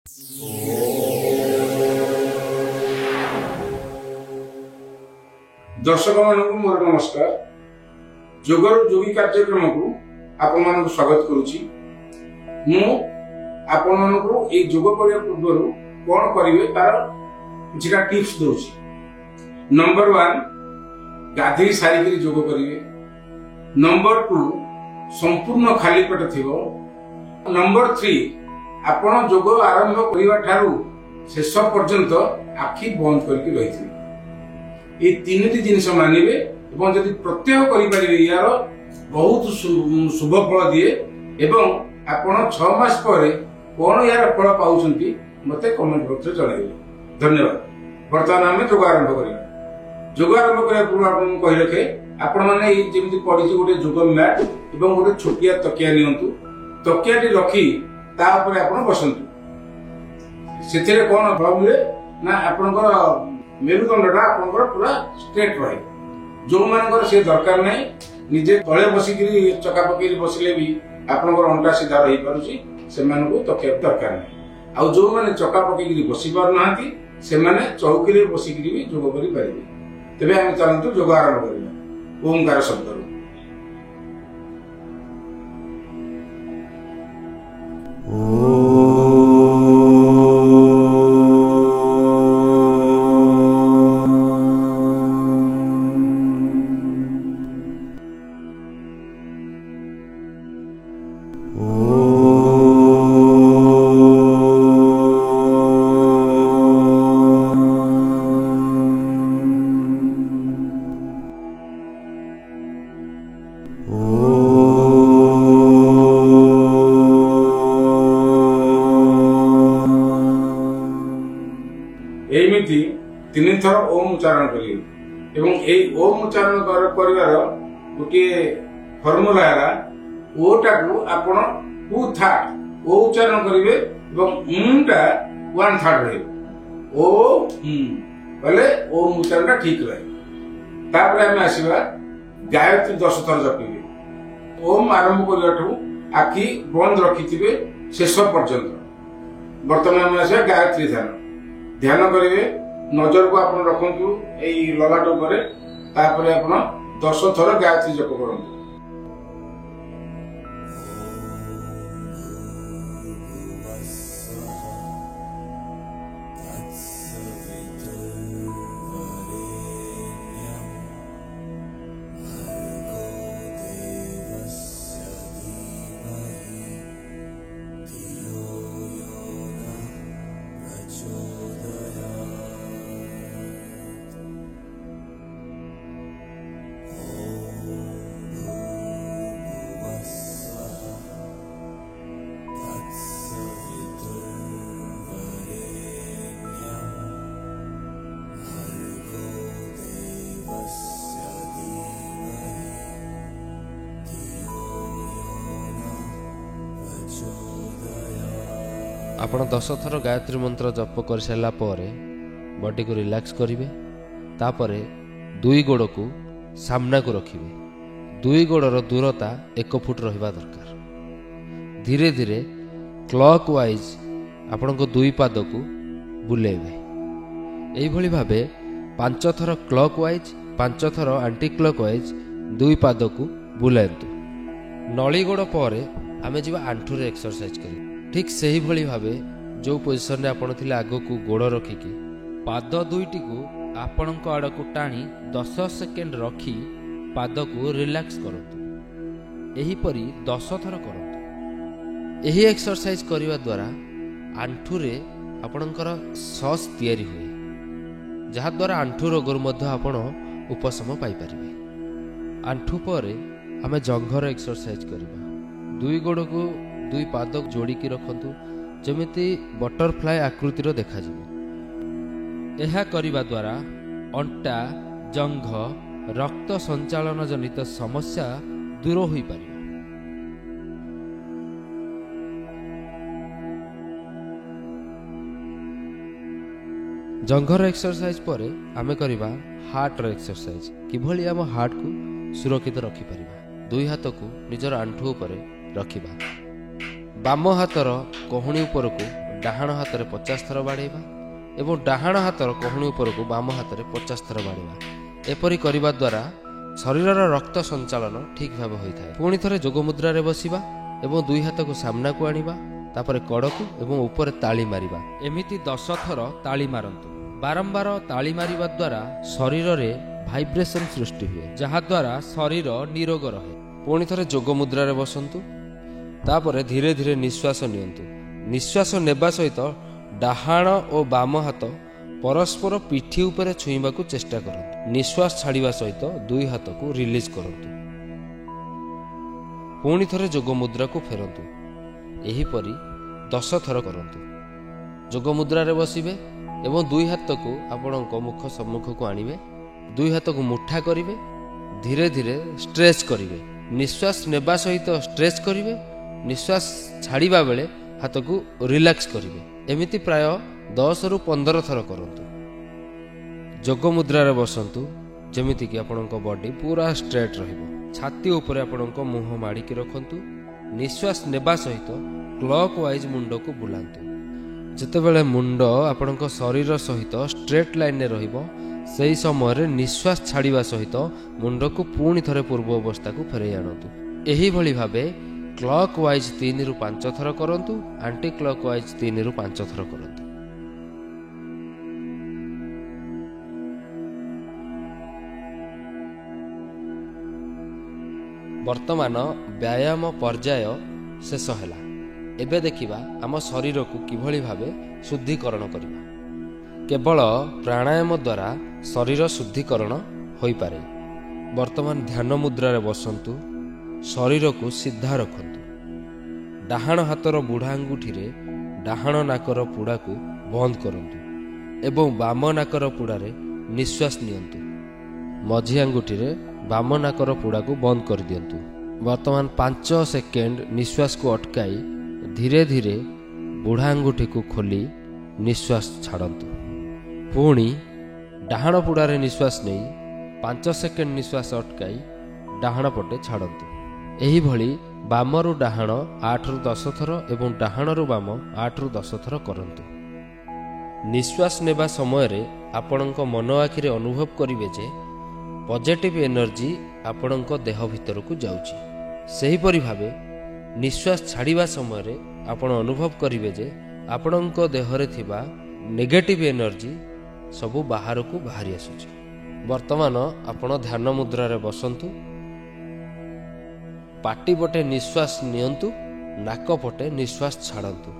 दर्शक मानक मोर नमस्कार। जोगर जोगी कार्यक्रम को आपण मानक स्वागत करुछि। मु आपण मानक ए जोग करिया पूर्व कोन करिवे तार किछटा टिप्स दोछि। नंबर 1 गाधी सारी जोग करिवे। नंबर 2 संपूर्ण खाली पेट थिबो। नंबर 3 आपण जोग आरंभ करिवा ठारू शेष पर्यंत आखि बंद करके रहिथिबे। ये तीनटी जिनिस मानिबे एवं जदि प्रत्यय करिपारिबे यार बहुत शुभ फल दिए एवं आपण 6 मास पर कोन यार फल पाउछंती मते कमेंट बॉक्स रे जणाइबे। धन्यवाद। वर्तमान आमे जोग आरंभ करिया। जोग आरंभ करिया पूर्व आपण कहि रखे आपण माने जेमिति पडिछि गोटे जोग मैट एवं गोटे छोटिया तकिया नियंतु। तकियाटी रखी ता ऊपर आपण बसंतु। सेथिरे कोन फल मिले ना आपनकर मेरुदंडटा आपनकर पूरा स्ट्रेट रहे। जो मानकर से दरकार नहीं निजे तळे बसिकरी चका पकेरी बसिले भी आपनकर अंटा सीधा रही पारुची से मानको तकिया दरकार नहीं। आ जो माने चका पकेरी बसि पार नाहंती से माने चौकी रे बसिकरी भी जोग करि पारिबे। तबे हम चलंतु जोग आरंभ करिया। ओंकार शब्द एमिति 3 थर ओम उच्चारण करिए एवं ए ओम उच्चारण करिवार गोटे फॉर्मूला है ओ टाकू आपण 2/3 ओ उच्चारण करिवे एवं उम टा 1/3 रहे। ओ बोले ओम उच्चारण ठीक रहे। तापर हम आसीबा गायत्री 10 थर जपिबे। ओम आरंभ करियाठू आखि बंद रखिथिबे शेष पर्यंत। वर्तमान हम आसीबा गायत्री ध्यान करेंगे। नजर को आप रखु ललाट उपर तापर आप 10 थर गायत्री जप करंतु। आपण 10 थर गायत्री मंत्र जप कर सारा पर बॉडी को रिलैक्स करेंगे। तापर 2 गोड़ को सामना को रखिए। 2 गोड़र दूरता 1 फुट रहिबा दरकार। धीरे धीरे क्लॉक वाइज आपण को 2 पाद को बुलेबे। एही भली भाबे 5 थर क्लॉक वाइज 5 थर एंटी क्लॉक वाइज 2 पाद को बुलांतु। नली गोड़ पर आमे जीवा आंठू रे एक्सरसाइज करी। ठीक सही भली भाबे जो पोजिशन रे आपण थिले आगो को गोड़ रखिकी पाद 2टी को आपणक आड़ को टाणी 10 सेकेंड रखी पाद को रिलैक्स करंतु। एही परी 10 थर करंतु। एही एक्सरसाइज करिवा द्वारा आंठू रे आपणकर सस तयारी हुए जहा द्वारा आंठू रोगर मध्य आपण उपशम पाई परिबे। आंठू परे आमे जंघर एक्सरसाइज करिबा। 2 गोड़ को 2 पाद जोड़ी की रखंतु जमिति बटरफ्लाई आकृतिर देखा जिवो। एहा करिबा द्वारा अंटा जंघ रक्त संचालन जनित समस्या दूर होई पारिबा। जंघर एक्सरसाइज पर आमे करिबा हार्ट एक्सरसाइज किभली आम हार्ट को सुरक्षित रखि परिबा। 2 हाथ को निजर आंठू ऊपर रखिबा। बाम हाथर कोहणी ऊपर को ଡାହାଣ ହାତରେ 50 ଥର ବାଡ଼େଇବା ଏବଂ ଡାହାଣ ହାତର କହୁଣୀ ଉପରକୁ ବାମ ହାତରେ 50 ଥର ବାଡ଼େଇବା। ଏପରି କରିବା ଦ୍ୱାରା ଶରୀରର ରକ୍ତ ସଞ୍ଚାଳନ ଠିକ୍ ଭାବେ ହୋଇଥାଏ। ପୁଣି ଥରେ ଯୋଗ ମୁଦ୍ରାରେ ବସିବା ଏବଂ ଦୁଇ ହାତକୁ ସାମ୍ନାକୁ ଆଣିବା, ତାପରେ କଡ଼କୁ ଏବଂ ଉପରେ ତାଳି ମାରିବା। ଏମିତି 10 ଥର ତାଳି ମାରନ୍ତୁ। ବାରମ୍ବାର ତାଳି ମାରିବା ଦ୍ୱାରା ଶରୀରରେ ଭାଇବ୍ରେସନ ସୃଷ୍ଟି ହୁଏ, ଯାହାଦ୍ୱାରା ଶରୀର ନିରୋଗ ରହେ। ପୁଣି ଥରେ ଯୋଗ ମୁଦ୍ରାରେ ବସନ୍ତୁ। ତାପରେ ଧୀରେ ଧୀରେ ନିଶ୍ୱାସ ନିଅନ୍ତୁ। ନିଶ୍ୱାସ ନେବା ସହିତ ଡାହାଣ ଓ ବାମ ହାତ ପରସ୍ପର ପିଠି ଉପରେ ଛୁଇଁବାକୁ ଚେଷ୍ଟା କରନ୍ତୁ। ନିଶ୍ୱାସ ଛାଡ଼ିବା ସହିତ ଦୁଇ ହାତକୁ ରିଲିଜ୍ କରନ୍ତୁ। ପୁଣି ଥରେ ଯୋଗ ମୁଦ୍ରାକୁ ଫେରନ୍ତୁ। ଏହିପରି 10 ଥର କରନ୍ତୁ। ଯୋଗ ମୁଦ୍ରାରେ ବସିବେ ଏବଂ ଦୁଇ ହାତକୁ ଆପଣଙ୍କ ମୁଖ ସମ୍ମୁଖକୁ ଆଣିବେ। ଦୁଇ ହାତକୁ ମୁଠା କରିବେ। ଧୀରେ ଧୀରେ ଷ୍ଟ୍ରେଚ୍ କରିବେ। ନିଶ୍ୱାସ ନେବା ସହିତ ଷ୍ଟ୍ରେଚ୍ କରିବେ। ନିଶ୍ୱାସ ଛାଡ଼ିବା ବେଳେ ହାତକୁ ରିଲାକ୍ସ କରିବେ। ଏମିତି ପ୍ରାୟ 10ରୁ 15 ଥର କରନ୍ତୁ। ଯୋଗ ମୁଦ୍ରାରେ ବସନ୍ତୁ, ଯେମିତିକି ଆପଣଙ୍କ ବଡି ପୁରା ଷ୍ଟ୍ରେଟ୍ ରହିବ। ଛାତି ଉପରେ ଆପଣଙ୍କ ମୁହଁ ମାଡ଼ିକି ରଖନ୍ତୁ। ନିଶ୍ୱାସ ନେବା ସହିତ କ୍ଲକ୍ ୱାଇଜ୍ ମୁଣ୍ଡକୁ ବୁଲାନ୍ତୁ। ଯେତେବେଳେ ମୁଣ୍ଡ ଆପଣଙ୍କ ଶରୀର ସହିତ ଷ୍ଟ୍ରେଟ୍ ଲାଇନ୍ରେ ରହିବ, ସେହି ସମୟରେ ନିଶ୍ୱାସ ଛାଡ଼ିବା ସହିତ ମୁଣ୍ଡକୁ ପୁଣି ଥରେ ପୂର୍ବ ଅବସ୍ଥାକୁ ଫେରାଇ ଆଣନ୍ତୁ। ଏହିଭଳି ଭାବେ କ୍ଲକ୍ ୱାଇଜ୍ 3ରୁ 5 ଥର କରନ୍ତୁ। ଆଣ୍ଟି କ୍ଲକ୍ ୱାଇଜ୍ 3ରୁ 5 ଥର କରନ୍ତୁ। ବର୍ତ୍ତମାନ ବ୍ୟାୟାମ ପର୍ଯ୍ୟାୟ ଶେଷ ହେଲା। ଏବେ ଦେଖିବା ଆମ ଶରୀରକୁ କିଭଳି ଭାବେ ଶୁଦ୍ଧିକରଣ କରିବା। କେବଳ ପ୍ରାଣାୟାମ ଦ୍ୱାରା ଶରୀର ଶୁଦ୍ଧିକରଣ ହୋଇପାରେ। ବର୍ତ୍ତମାନ ଧ୍ୟାନ ମୁଦ୍ରାରେ ବସନ୍ତୁ। ଶରୀରକୁ ସିଧା ରଖନ୍ତୁ। ଡାହାଣ ହାତର ବୁଢ଼ା ଆଙ୍ଗୁଠିରେ ଡାହାଣ ନାକର ପୁଡ଼ାକୁ ବନ୍ଦ କରନ୍ତୁ ଏବଂ ବାମ ନାକର ପୁଡ଼ାରେ ନିଶ୍ୱାସ ନିଅନ୍ତୁ। ମଝି ଆଙ୍ଗୁଠିରେ ବାମ ନାକର ପୁଡ଼ାକୁ ବନ୍ଦ କରିଦିଅନ୍ତୁ। ବର୍ତ୍ତମାନ 5 ସେକେଣ୍ଡ ନିଶ୍ୱାସକୁ ଅଟକାଇ ଧୀରେ ଧୀରେ ବୁଢ଼ା ଆଙ୍ଗୁଠିକୁ ଖୋଲି ନିଶ୍ୱାସ ଛାଡ଼ନ୍ତୁ। ପୁଣି ଡାହାଣ ପୁଡ଼ାରେ ନିଶ୍ୱାସ ନେଇ 5 ସେକେଣ୍ଡ ନିଶ୍ୱାସ ଅଟକାଇ ଡାହାଣ ପଟେ ଛାଡ଼ନ୍ତୁ। ଏହିଭଳି ବାମରୁ ଡାହାଣ 8ରୁ 10 ଥର ଏବଂ ଡାହାଣରୁ ବାମ 8ରୁ 10 ଥର କରନ୍ତୁ। ନିଶ୍ୱାସ ନେବା ସମୟରେ ଆପଣଙ୍କ ମନ ଆଖିରେ ଅନୁଭବ କରିବେ ଯେ ପଜିଟିଭ୍ ଏନର୍ଜି ଆପଣଙ୍କ ଦେହ ଭିତରକୁ ଯାଉଛି। ସେହିପରି ଭାବେ ନିଶ୍ୱାସ ଛାଡ଼ିବା ସମୟରେ ଆପଣ ଅନୁଭବ କରିବେ ଯେ ଆପଣଙ୍କ ଦେହରେ ଥିବା ନେଗେଟିଭ୍ ଏନର୍ଜି ସବୁ ବାହାରକୁ ବାହାରି ଆସୁଛି। ବର୍ତ୍ତମାନ ଆପଣ ଧ୍ୟାନ ମୁଦ୍ରାରେ ବସନ୍ତୁ। ପାଟି ପଟେ ନିଶ୍ୱାସ ନିଅନ୍ତୁ, ନାକ ପଟେ ନିଶ୍ୱାସ ଛାଡ଼ନ୍ତୁ।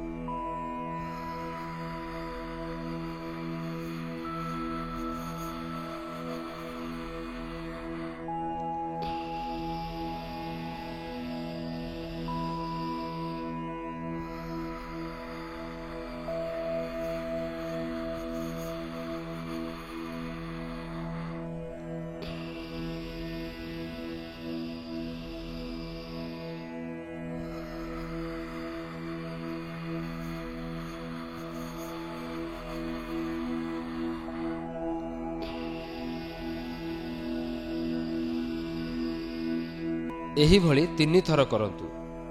ଏହିଭଳି 3 ଥର କରନ୍ତୁ।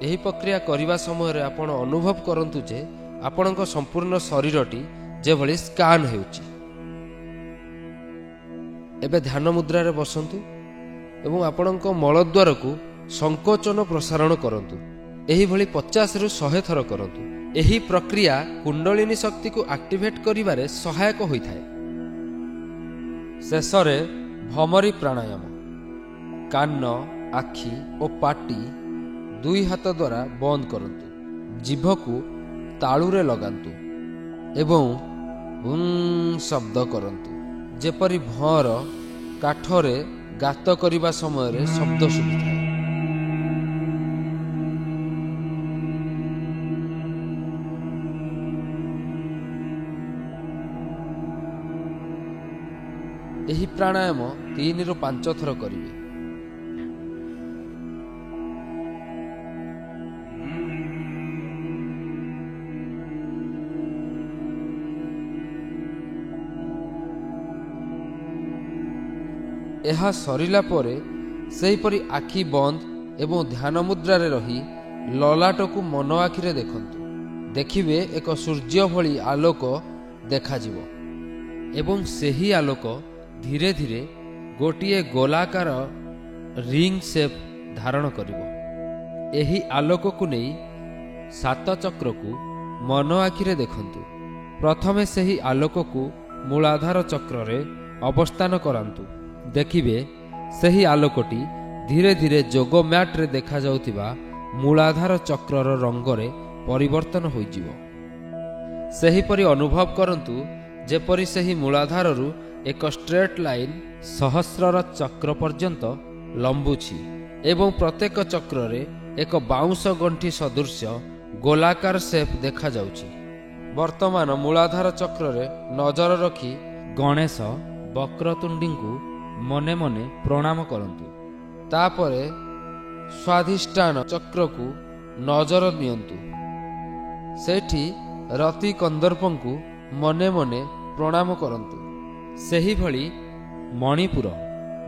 ଏହି ପ୍ରକ୍ରିୟା କରିବା ସମୟରେ ଆପଣ ଅନୁଭବ କରନ୍ତୁ ଯେ ଆପଣଙ୍କ ସମ୍ପୂର୍ଣ୍ଣ ଶରୀରଟି ଯେଭଳି ସ୍କାନ୍ ହେଉଛି। ଏବେ ଧ୍ୟାନ ମୁଦ୍ରାରେ ବସନ୍ତୁ ଏବଂ ଆପଣଙ୍କ ମଳଦ୍ୱାରକୁ ସଂକୋଚନ ପ୍ରସାରଣ କରନ୍ତୁ। ଏହିଭଳି 50ରୁ 100 ଥର କରନ୍ତୁ। ଏହି ପ୍ରକ୍ରିୟା କୁଣ୍ଡଳିନୀ ଶକ୍ତିକୁ ଆକ୍ଟିଭେଟ୍ କରିବାରେ ସହାୟକ ହୋଇଥାଏ। ଶେଷରେ ଭ୍ରମରୀ ପ୍ରାଣାୟାମ। କାନ, ଆଖି ଓ ପାଟି 2 ହାତ ଦ୍ୱାରା ବନ୍ଦ କରନ୍ତୁ। ଜିଭକୁ ତାଳୁରେ ଲଗାନ୍ତୁ ଏବଂ ଶବ୍ଦ କରନ୍ତୁ, ଯେପରି ଭଁର କାଠରେ ଗାତ କରିବା ସମୟରେ ଶବ୍ଦ ଶୁଭିଥାଏ। ଏହି ପ୍ରାଣାୟାମ 3ରୁ 5 ଥର କରିବେ। ଏହା ସରିଲା ପରେ ସେହିପରି ଆଖି ବନ୍ଦ ଏବଂ ଧ୍ୟାନ ମୁଦ୍ରାରେ ରହି ଲଲାଟକୁ ମନ ଆଖିରେ ଦେଖନ୍ତୁ। ଦେଖିବେ ଏକ ସୂର୍ଯ୍ୟ ଭଳି ଆଲୋକ ଦେଖାଯିବ ଏବଂ ସେହି ଆଲୋକ ଧୀରେ ଧୀରେ ଗୋଟିଏ ଗୋଲାକାର ରିଙ୍ଗ ସେପ୍ ଧାରଣ କରିବ। ଏହି ଆଲୋକକୁ ନେଇ 7 ଚକ୍ରକୁ ମନ ଆଖିରେ ଦେଖନ୍ତୁ। ପ୍ରଥମେ ସେହି ଆଲୋକକୁ ମୂଳାଧାର ଚକ୍ରରେ ଅବସ୍ଥାନ କରାନ୍ତୁ। ଦେଖିବେ ସେହି ଆଲୋକଟି ଧୀରେ ଧୀରେ ଯୋଗ ମ୍ୟାଟ୍ରେ ଦେଖାଯାଉଥିବା ମୂଳାଧାର ଚକ୍ରର ରଙ୍ଗରେ ପରିବର୍ତ୍ତନ ହୋଇଯିବ। ସେହିପରି ଅନୁଭବ କରନ୍ତୁ ଯେପରି ସେହି ମୂଳାଧାରରୁ ଏକ ଷ୍ଟ୍ରେଟ୍ ଲାଇନ୍ ସହସ୍ରର ଚକ୍ର ପର୍ଯ୍ୟନ୍ତ ଲମ୍ବୁଛି ଏବଂ ପ୍ରତ୍ୟେକ ଚକ୍ରରେ ଏକ ବାଉଁଶ ଗଣ୍ଠି ସଦୃଶ୍ୟ ଗୋଲାକାର ସେପ୍ ଦେଖାଯାଉଛି। ବର୍ତ୍ତମାନ ମୂଳାଧାର ଚକ୍ରରେ ନଜର ରଖି ଗଣେଶ ବକ୍ରତୁଣ୍ଡୀଙ୍କୁ ମନେ ମନେ ପ୍ରଣାମ କରନ୍ତୁ। ତାପରେ ସ୍ୱାଧିଷ୍ଠାନ ଚକ୍ରକୁ ନଜର ନିଅନ୍ତୁ। ସେଠି ରତି କନ୍ଦର୍ପଙ୍କୁ ମନେ ମନେ ପ୍ରଣାମ କରନ୍ତୁ। ସେହିଭଳି ମଣିପୁର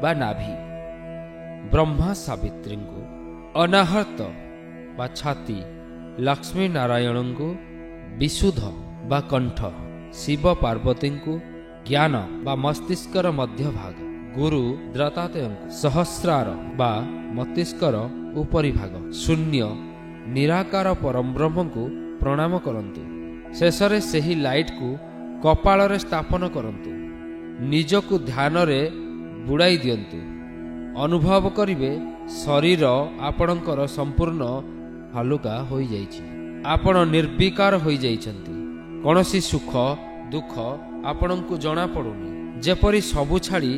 ବା ନାଭି, ବ୍ରହ୍ମା ସାବିତ୍ରୀଙ୍କୁ ଅନାହତ ବା ଛାତି, ଲକ୍ଷ୍ମୀ ନାରାୟଣଙ୍କୁ ବିଶୁଦ୍ଧ ବା କଣ୍ଠ, ଶିବ ପାର୍ବତୀଙ୍କୁ ଜ୍ଞାନ ବା ମସ୍ତିଷ୍କର ମଧ୍ୟଭାଗ, ଗୁରୁ ଦତ୍ତାତ୍ରେୟଙ୍କୁ ସହସ୍ରାର ବା ମସ୍ତିଷ୍କର ଉପରି ଭାଗ, ଶୂନ୍ୟ ନିରାକାର ପରବ୍ରହ୍ମଙ୍କୁ ପ୍ରଣାମ କରନ୍ତୁ। ଶେଷରେ ସେହି ଲାଇଟ୍କୁ କପାଳରେ ସ୍ଥାପନ କରନ୍ତୁ। ନିଜକୁ ଧ୍ୟାନରେ ବୁଡ଼ାଇ ଦିଅନ୍ତୁ। ଅନୁଭବ କରିବେ ଶରୀର ଆପଣଙ୍କର ସମ୍ପୂର୍ଣ୍ଣ ହାଲୁକା ହୋଇଯାଇଛି। ଆପଣ ନିର୍ବିକାର ହୋଇଯାଇଛନ୍ତି। କୌଣସି ସୁଖ ଦୁଃଖ ଆପଣଙ୍କୁ ଜଣାପଡ଼ୁନି। ଯେପରି ସବୁ ଛାଡ଼ି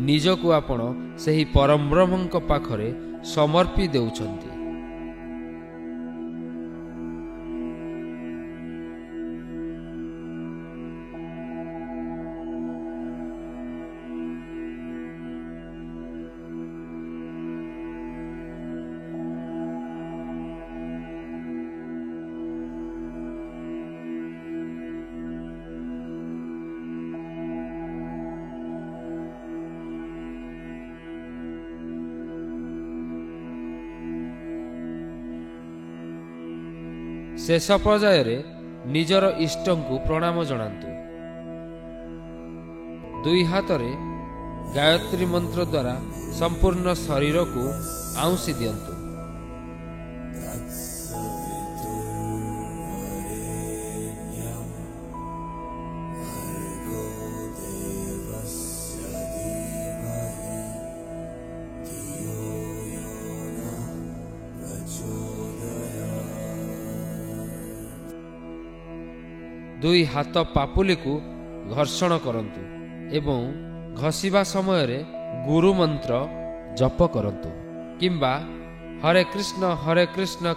ନିଜକୁ ଆପଣ ସେହି ପରବ୍ରହ୍ମଙ୍କ ପାଖରେ ସମର୍ପି ଦେଉଛନ୍ତି। ଶେଷ ପର୍ଯ୍ୟାୟରେ ନିଜର ଇଷ୍ଟଙ୍କୁ ପ୍ରଣାମ ଜଣାନ୍ତୁ। 2 ହାତରେ ଗାୟତ୍ରୀ ମନ୍ତ୍ର ଦ୍ୱାରା ସମ୍ପୂର୍ଣ୍ଣ ଶରୀରକୁ ଆଉଁସି ଦିଅନ୍ତୁ। ଦୁଇ ହାତ ପାପୁଲିକୁ ଘର୍ଷଣ କରନ୍ତୁ ଏବଂ ଘଷିବା ସମୟରେ ଗୁରୁ ମନ୍ତ୍ର ଜପ କରନ୍ତୁ କିମ୍ବା ହରେ କୃଷ୍ଣ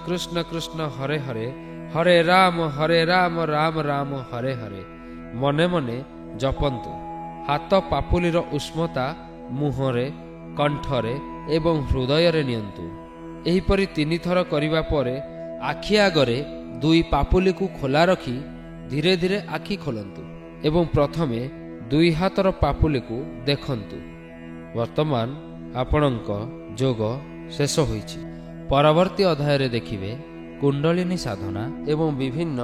କୃଷ୍ଣ କୃଷ୍ଣ ହରେ ହରେ, ହରେ ରାମ ରାମ ରାମ ହରେ ହରେ ମନେ ମନେ ଜପନ୍ତୁ। ହାତ ପାପୁଲିର ଉଷ୍ମତା ମୁହଁରେ, କଣ୍ଠରେ ଏବଂ ହୃଦୟରେ ନିଅନ୍ତୁ। ଏହିପରି 3 ଥର କରିବା ପରେ ଆଖି ଆଗରେ 2 ପାପୁଲିକୁ ଖୋଲା ରଖି ଧୀରେ ଧୀରେ ଆଖି ଖୋଲନ୍ତୁ ଏବଂ ପ୍ରଥମେ 2 ହାତର ପାପୁଲିକୁ ଦେଖନ୍ତୁ। ବର୍ତ୍ତମାନ ଆପଣଙ୍କ ଯୋଗ ଶେଷ ହୋଇଛି। ପରବର୍ତ୍ତୀ ଅଧ୍ୟାୟରେ ଦେଖିବେ କୁଣ୍ଡଳିନୀ ସାଧନା ଏବଂ ବିଭିନ୍ନ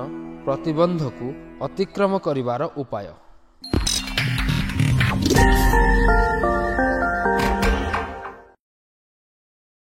ପ୍ରତିବନ୍ଧକୁ ଅତିକ୍ରମ କରିବାର ଉପାୟ।